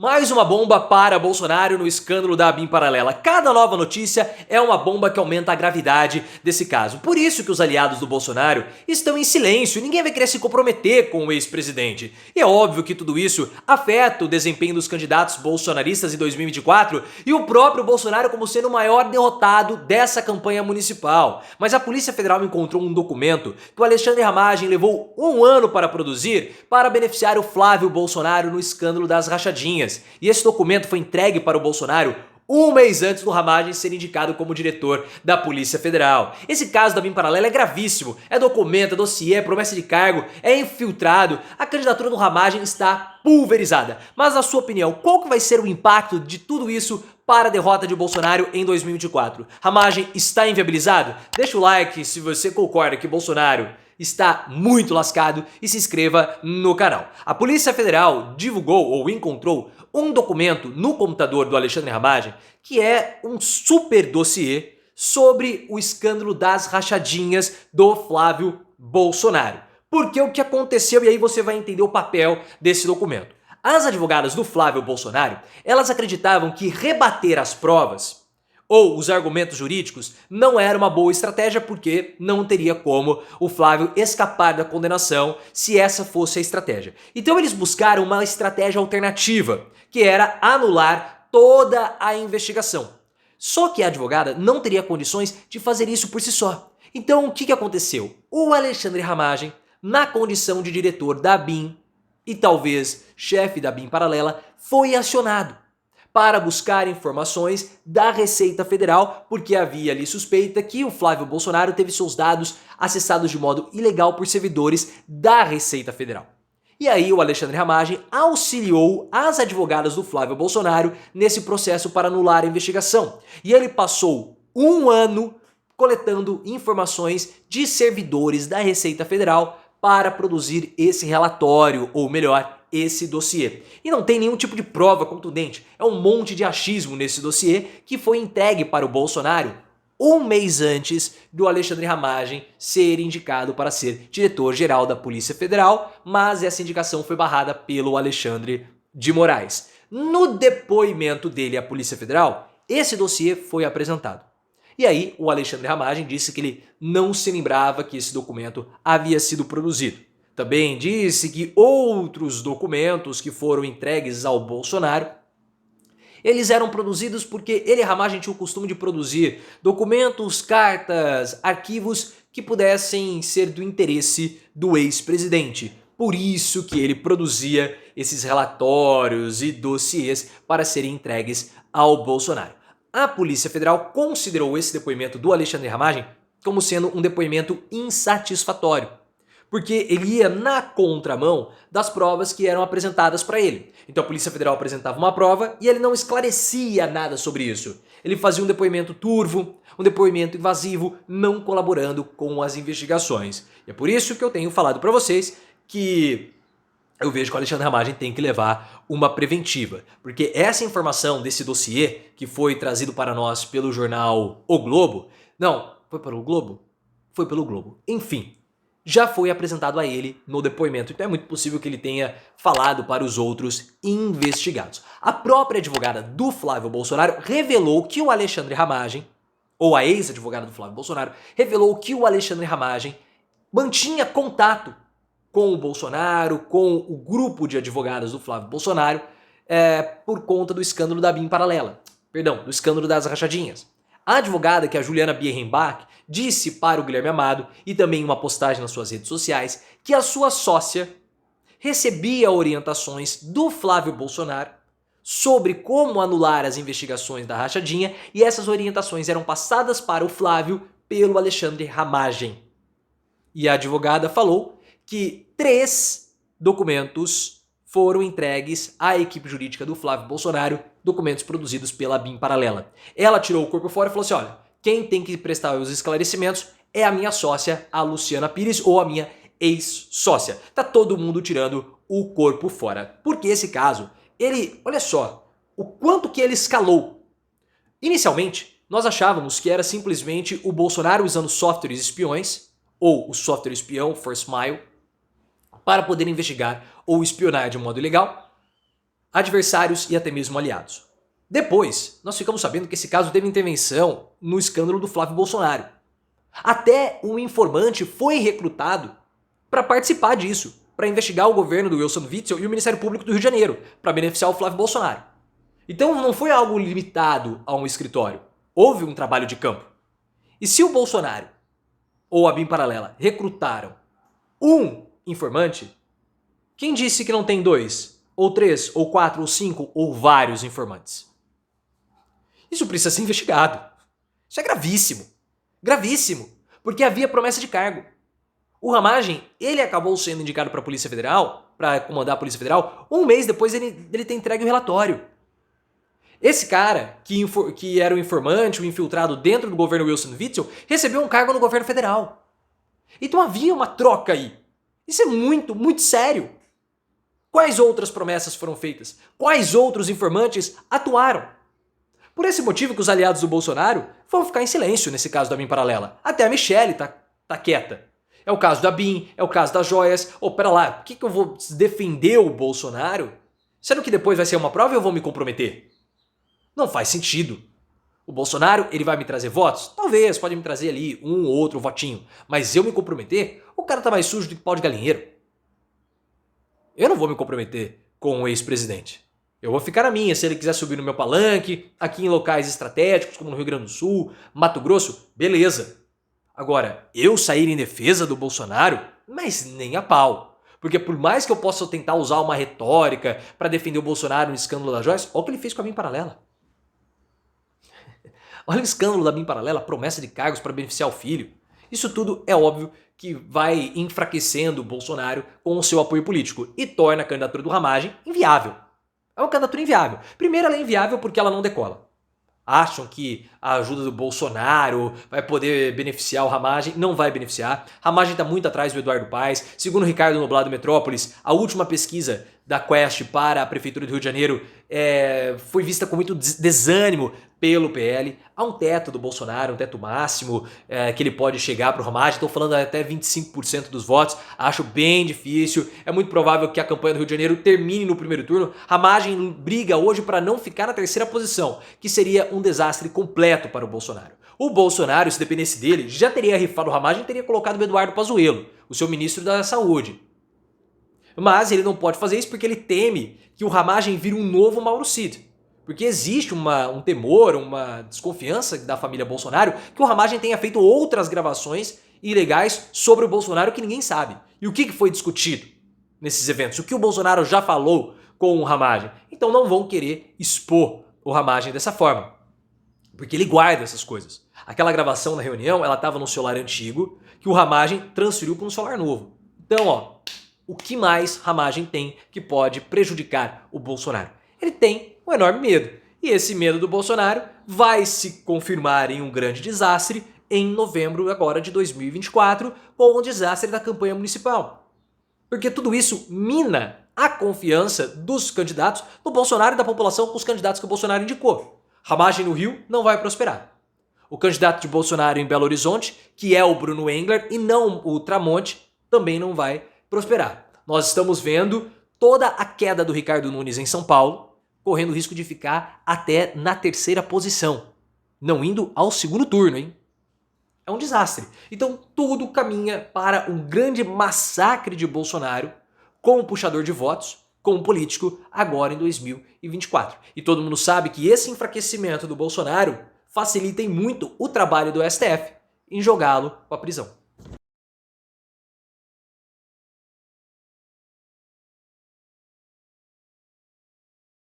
Mais uma bomba para Bolsonaro no escândalo da ABIN paralela. Cada nova notícia é uma bomba que aumenta a gravidade desse caso. Por isso que os aliados do Bolsonaro estão em silêncio. Ninguém vai querer se comprometer com o ex-presidente. E é óbvio que tudo isso afeta o desempenho dos candidatos bolsonaristas em 2024 e o próprio Bolsonaro como sendo o maior derrotado dessa campanha municipal. Mas a Polícia Federal encontrou um documento que o Alexandre Ramagem levou um ano para produzir para beneficiar o Flávio Bolsonaro no escândalo das rachadinhas. E esse documento foi entregue para o Bolsonaro um mês antes do Ramagem ser indicado como diretor da Polícia Federal. Esse caso da ABIN paralela é gravíssimo. É documento, é dossiê, é promessa de cargo, é infiltrado. A candidatura do Ramagem está pulverizada. Mas na sua opinião, qual que vai ser o impacto de tudo isso para a derrota de Bolsonaro em 2024? Ramagem está inviabilizado? Deixa o like se você concorda que Bolsonaro está muito lascado e se inscreva no canal. A Polícia Federal divulgou ou encontrou um documento no computador do Alexandre Ramagem que é um super dossiê sobre o escândalo das rachadinhas do Flávio Bolsonaro. Porque o que aconteceu, e aí você vai entender o papel desse documento. As advogadas do Flávio Bolsonaro, elas acreditavam que rebater as provas ou os argumentos jurídicos não era uma boa estratégia porque não teria como o Flávio escapar da condenação se essa fosse a estratégia. Então eles buscaram uma estratégia alternativa, que era anular toda a investigação. Só que a advogada não teria condições de fazer isso por si só. Então o que aconteceu? O Alexandre Ramagem, na condição de diretor da ABIN e talvez chefe da ABIN paralela, foi acionado para buscar informações da Receita Federal, porque havia ali suspeita que o Flávio Bolsonaro teve seus dados acessados de modo ilegal por servidores da Receita Federal. E aí o Alexandre Ramagem auxiliou as advogadas do Flávio Bolsonaro nesse processo para anular a investigação. E ele passou um ano coletando informações de servidores da Receita Federal para produzir esse relatório, ou melhor, esse dossiê. E não tem nenhum tipo de prova contundente, é um monte de achismo nesse dossiê que foi entregue para o Bolsonaro um mês antes do Alexandre Ramagem ser indicado para ser diretor-geral da Polícia Federal, mas essa indicação foi barrada pelo Alexandre de Moraes. No depoimento dele à Polícia Federal, esse dossiê foi apresentado. E aí o Alexandre Ramagem disse que ele não se lembrava que esse documento havia sido produzido. Também disse que outros documentos que foram entregues ao Bolsonaro, eles eram produzidos porque ele, Ramagem, tinha o costume de produzir documentos, cartas, arquivos que pudessem ser do interesse do ex-presidente. Por isso que ele produzia esses relatórios e dossiês para serem entregues ao Bolsonaro. A Polícia Federal considerou esse depoimento do Alexandre Ramagem como sendo um depoimento insatisfatório, porque ele ia na contramão das provas que eram apresentadas para ele. Então a Polícia Federal apresentava uma prova e ele não esclarecia nada sobre isso. Ele fazia um depoimento turvo, um depoimento invasivo, não colaborando com as investigações. E é por isso que eu tenho falado para vocês que eu vejo que o Alexandre Ramagem tem que levar uma preventiva, porque essa informação desse dossiê que foi trazido para nós pelo jornal O Globo, não, foi para o Globo? Foi pelo Globo. Enfim, já foi apresentado a ele no depoimento, então é muito possível que ele tenha falado para os outros investigados. A própria advogada do Flávio Bolsonaro revelou que o Alexandre Ramagem, ou a ex-advogada do Flávio Bolsonaro, revelou que o Alexandre Ramagem mantinha contato com o Bolsonaro, com o grupo de advogados do Flávio Bolsonaro, por conta do escândalo da ABIN paralela. Perdão, do escândalo das rachadinhas. A advogada, que é a Juliana Bierrenbach, disse para o Guilherme Amado, e também em uma postagem nas suas redes sociais, que a sua sócia recebia orientações do Flávio Bolsonaro sobre como anular as investigações da rachadinha, e essas orientações eram passadas para o Flávio pelo Alexandre Ramagem. E a advogada falou que 3 documentos foram entregues à equipe jurídica do Flávio Bolsonaro, documentos produzidos pela ABIN paralela. Ela tirou o corpo fora e falou assim, olha, quem tem que prestar os esclarecimentos é a minha sócia, a Luciana Pires, ou a minha ex-sócia. Tá todo mundo tirando o corpo fora. Porque esse caso, ele, olha só, o quanto que ele escalou. Inicialmente, nós achávamos que era simplesmente o Bolsonaro usando softwares espiões, ou o software espião, First Mile, para poder investigar ou espionar de um modo ilegal. adversários e até mesmo aliados. Depois, nós ficamos sabendo que esse caso teve intervenção no escândalo do Flávio Bolsonaro. Até um informante foi recrutado para participar disso, para investigar o governo do Wilson Witzel e o Ministério Público do Rio de Janeiro, para beneficiar o Flávio Bolsonaro. Então não foi algo limitado a um escritório. Houve um trabalho de campo. E se o Bolsonaro ou a BIM Paralela recrutaram um informante, quem disse que não tem 2, ou 3, ou 4, ou 5, ou vários informantes? Isso precisa ser investigado. Isso é gravíssimo. Gravíssimo. Porque havia promessa de cargo. O Ramagem, ele acabou sendo indicado para a Polícia Federal, para comandar a Polícia Federal, um mês depois ele ter entregue o relatório. Esse cara, que era o informante, o infiltrado dentro do governo Wilson Witzel, recebeu um cargo no governo federal. Então havia uma troca aí. Isso é muito, muito sério. Quais outras promessas foram feitas? Quais outros informantes atuaram? Por esse motivo que os aliados do Bolsonaro vão ficar em silêncio nesse caso da BIM Paralela. Até a Michelle tá quieta. É o caso da BIM, é o caso das joias. Pera lá, por que eu vou defender o Bolsonaro? Sendo que depois vai ser uma prova e eu vou me comprometer? Não faz sentido. O Bolsonaro, ele vai me trazer votos? Talvez, pode me trazer ali um ou outro votinho. Mas eu me comprometer? O cara tá mais sujo do que pau de galinheiro. Eu não vou me comprometer com o ex-presidente. Eu vou ficar na minha, se ele quiser subir no meu palanque, aqui em locais estratégicos, como no Rio Grande do Sul, Mato Grosso, beleza. Agora, eu sair em defesa do Bolsonaro? Mas nem a pau. Porque por mais que eu possa tentar usar uma retórica para defender o Bolsonaro no escândalo da Joyce, olha o que ele fez com a BIM Paralela. Olha o escândalo da BIM Paralela, promessa de cargos para beneficiar o filho. Isso tudo é óbvio que vai enfraquecendo o Bolsonaro com o seu apoio político e torna a candidatura do Ramagem inviável. É uma candidatura inviável. Primeiro, ela é inviável porque ela não decola. Acham que a ajuda do Bolsonaro vai poder beneficiar o Ramagem. Não vai beneficiar. Ramagem está muito atrás do Eduardo Paes. Segundo Ricardo Nublado Metrópolis, a última pesquisa da Quest para a Prefeitura do Rio de Janeiro foi vista com muito desânimo pelo PL. Há um teto do Bolsonaro, um teto máximo que ele pode chegar para o Ramagem. Estou falando até 25% dos votos. Acho bem difícil. É muito provável que a campanha do Rio de Janeiro termine no primeiro turno. Ramagem briga hoje para não ficar na terceira posição, que seria um desastre completo para o Bolsonaro. O Bolsonaro, se dependesse dele, já teria rifado o Ramagem e teria colocado o Eduardo Pazuello, o seu ministro da Saúde. Mas ele não pode fazer isso porque ele teme que o Ramagem vire um novo Mauro Cid. Porque existe um temor, uma desconfiança da família Bolsonaro que o Ramagem tenha feito outras gravações ilegais sobre o Bolsonaro que ninguém sabe. E o que foi discutido nesses eventos? O que o Bolsonaro já falou com o Ramagem? Então não vão querer expor o Ramagem dessa forma. Porque ele guarda essas coisas. Aquela gravação na reunião, ela estava no celular antigo que o Ramagem transferiu para um celular novo. Então, o que mais Ramagem tem que pode prejudicar o Bolsonaro? Ele tem um enorme medo. E esse medo do Bolsonaro vai se confirmar em um grande desastre em novembro agora de 2024, com o desastre da campanha municipal. Porque tudo isso mina a confiança dos candidatos do Bolsonaro e da população com os candidatos que o Bolsonaro indicou. Ramagem no Rio não vai prosperar. O candidato de Bolsonaro em Belo Horizonte, que é o Bruno Engler e não o Tramonte, também não vai prosperar. Nós estamos vendo toda a queda do Ricardo Nunes em São Paulo, correndo o risco de ficar até na terceira posição, não indo ao segundo turno, hein? É um desastre. Então tudo caminha para um grande massacre de Bolsonaro como puxador de votos, como político, agora em 2024. E todo mundo sabe que esse enfraquecimento do Bolsonaro facilita muito o trabalho do STF em jogá-lo para a prisão.